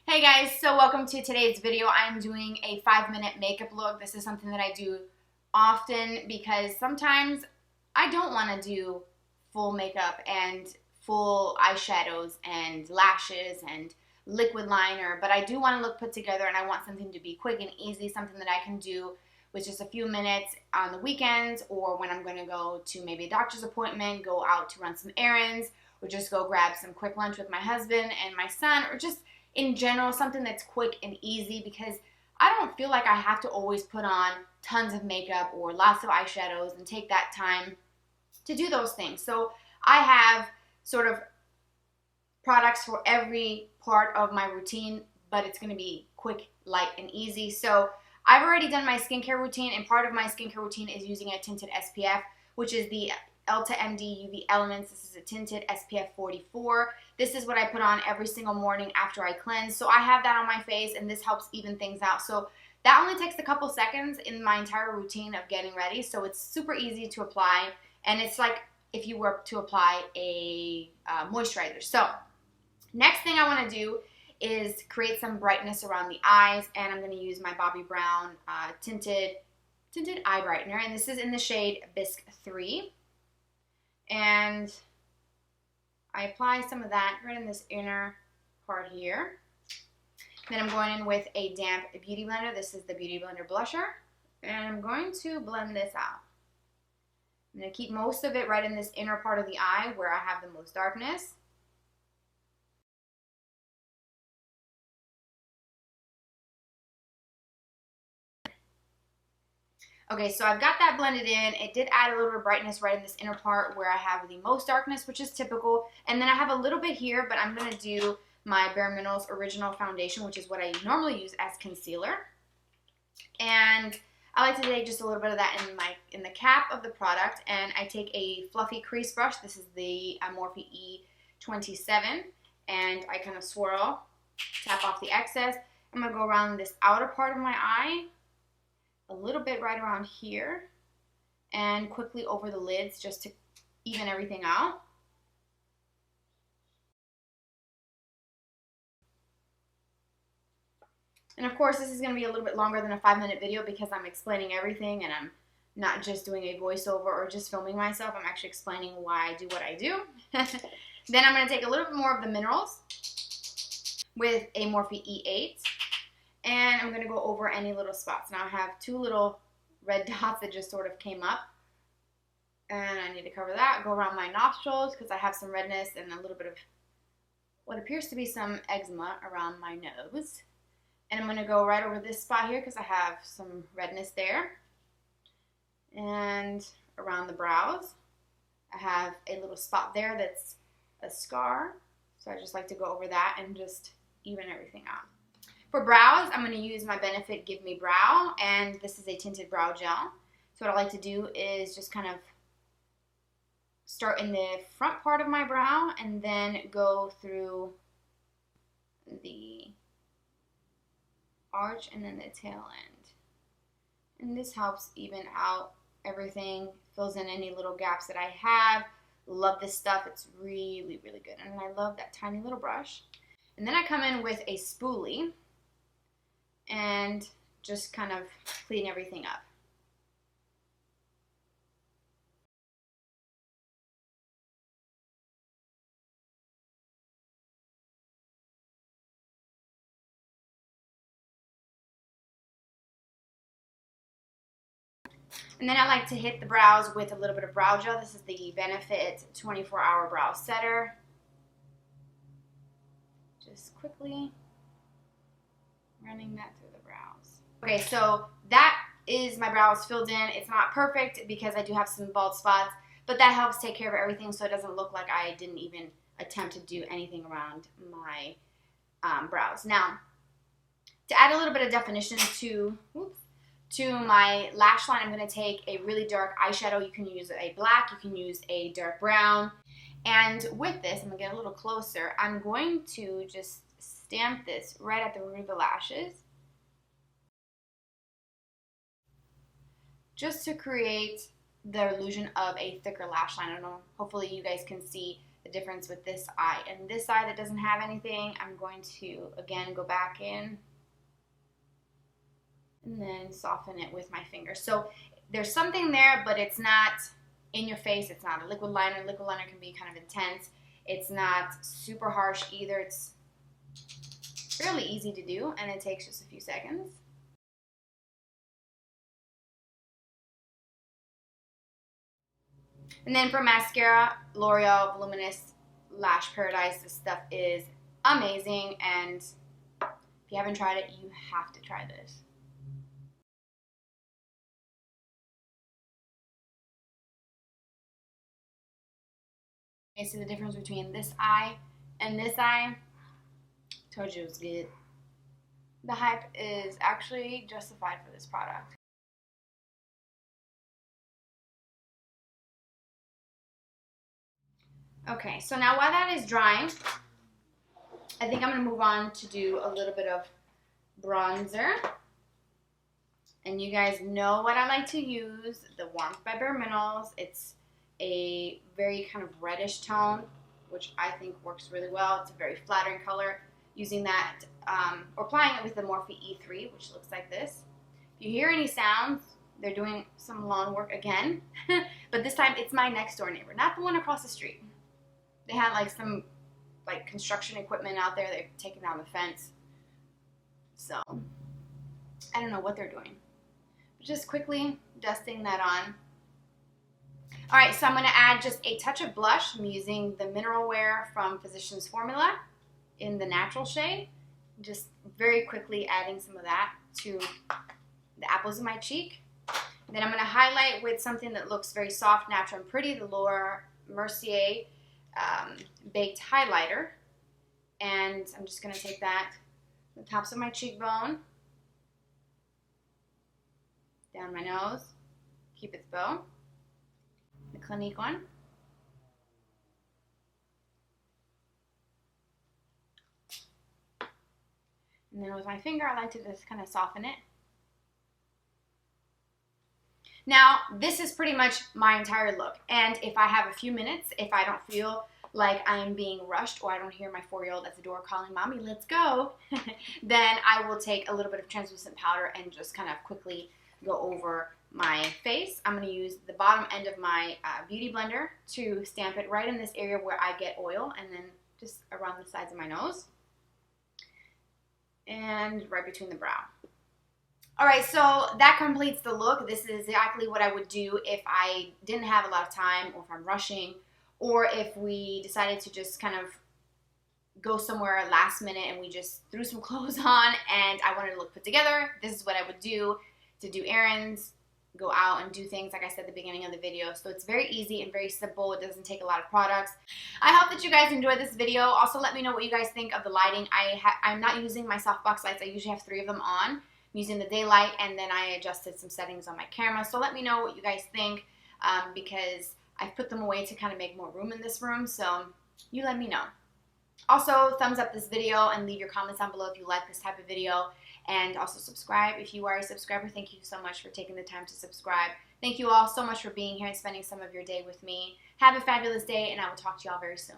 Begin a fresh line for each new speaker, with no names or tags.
Hey guys, so welcome to today's video. I'm doing a 5-minute makeup look. This is something that I do often because sometimes I don't want to do full makeup and full eyeshadows and lashes and liquid liner, but I do want to look put together and I want something to be quick and easy, something that I can do with just a few minutes on the weekends or when I'm going to go to maybe a doctor's appointment, go out to run some errands, or just go grab some quick lunch with my husband and my son, or just in general, something that's quick and easy because I don't feel like I have to always put on tons of makeup or lots of eyeshadows and take that time to do those things. So I have sort of products for every part of my routine, but it's going to be quick, light, and easy. So I've already done my skincare routine, and part of my skincare routine is using a tinted SPF, which is the Elta MD UV Elements. This is a tinted SPF 44. This is what I put on every single morning after I cleanse. So I have that on my face, and this helps even things out. So that only takes a couple seconds in my entire routine of getting ready. So it's super easy to apply, and it's like if you were to apply a moisturizer. So next thing I want to do is create some brightness around the eyes, and I'm going to use my Bobbi Brown tinted eye brightener, and this is in the shade Bisque 3. And I apply some of that right in this inner part here. Then I'm going in with a damp beauty blender. This is the Beauty Blender Blusher. And I'm going to blend this out. I'm going to keep most of it right in this inner part of the eye where I have the most darkness. Okay, so I've got that blended in. It did add a little bit of brightness right in this inner part where I have the most darkness, which is typical. And then I have a little bit here, but I'm going to do my Bare Minerals Original Foundation, which is what I normally use as concealer. And I like to take just a little bit of that in the cap of the product. And I take a fluffy crease brush. This is the Morphe E27. And I kind of swirl, tap off the excess. I'm going to go around this outer part of my eye, a little bit right around here, and quickly over the lids just to even everything out. And of course, this is going to be a little bit longer than a 5-minute video because I'm explaining everything and I'm not just doing a voiceover or just filming myself. I'm actually explaining why I do what I do. Then I'm going to take a little bit more of the minerals with a Morphe E8. And I'm going to go over any little spots. Now I have 2 little red dots that just sort of came up. And I need to cover that. Go around my nostrils because I have some redness and a little bit of what appears to be some eczema around my nose. And I'm going to go right over this spot here because I have some redness there. And around the brows, I have a little spot there that's a scar. So I just like to go over that and just even everything out. For brows, I'm going to use my Benefit Give Me Brow, and this is a tinted brow gel. So what I like to do is just kind of start in the front part of my brow and then go through the arch and then the tail end. And this helps even out everything, fills in any little gaps that I have. Love this stuff. It's really, really good. And I love that tiny little brush. And then I come in with a spoolie and just kind of clean everything up. And then I like to hit the brows with a little bit of brow gel. This is the Benefit 24-Hour Brow Setter. Just quickly running that through the brows. Okay, so that is my brows filled in. It's not perfect because I do have some bald spots, but that helps take care of everything so it doesn't look like I didn't even attempt to do anything around my brows. Now, to add a little bit of definition to my lash line, I'm going to take a really dark eyeshadow. You can use a black, you can use a dark brown. And with this, I'm going to get a little closer. I'm going to just stamp this right at the root of the lashes, just to create the illusion of a thicker lash line. I don't know, hopefully you guys can see the difference with this eye. And this eye that doesn't have anything, I'm going to, again, go back in and then soften it with my finger. So there's something there, but it's not in your face. It's not a liquid liner. Liquid liner can be kind of intense. It's not super harsh either. It's fairly easy to do, and it takes just a few seconds. And then for mascara, L'Oreal Voluminous Lash Paradise. This stuff is amazing, and if you haven't tried it, you have to try this. Okay, see the difference between this eye and this eye? Told you it was good. The hype is actually justified for this product. Okay, so now while that is drying, I think I'm going to move on to do a little bit of bronzer. And you guys know what I like to use, the Warmth by Bare Minerals. It's a very kind of reddish tone, which I think works really well. It's a very flattering color. Using that, or applying it with the Morphe E3, which looks like this. If you hear any sounds, they're doing some lawn work again. But this time, it's my next door neighbor, not the one across the street. They had like some construction equipment out there. They've taken down the fence. So, I don't know what they're doing. Just quickly dusting that on. Alright, so I'm going to add just a touch of blush. I'm using the Mineral Wear from Physicians Formula in the natural shade. Just very quickly adding some of that to the apples of my cheek. And then I'm going to highlight with something that looks very soft, natural, and pretty, the Mercier Baked Highlighter. And I'm just going to take that to the tops of my cheekbone, down my nose, Cupid's bow, the Clinique one. And then with my finger, I like to just kind of soften it. Now, this is pretty much my entire look. And if I have a few minutes, if I don't feel like I'm being rushed or I don't hear my 4-year-old at the door calling, "Mommy, let's go," then I will take a little bit of translucent powder and just kind of quickly go over my face. I'm going to use the bottom end of my beauty blender to stamp it right in this area where I get oil, and then just around the sides of my nose and right between the brow. Alright, so that completes the look. This is exactly what I would do if I didn't have a lot of time, or if I'm rushing, or if we decided to just kind of go somewhere last minute and we just threw some clothes on and I wanted to look put together. This is what I would do to do errands, go out and do things, like I said at the beginning of the video. So it's very easy and very simple. It doesn't take a lot of products. I hope that you guys enjoyed this video. Also, let me know what you guys think of the lighting. I'm not using my softbox lights. I usually have 3 of them on. I'm using the daylight, and then I adjusted some settings on my camera. So let me know what you guys think, because I've put them away to kind of make more room in this room. So you let me know. Also, thumbs up this video and leave your comments down below if you like this type of video. And also subscribe if you are a subscriber. Thank you so much for taking the time to subscribe. Thank you all so much for being here and spending some of your day with me. Have a fabulous day, and I will talk to you all very soon.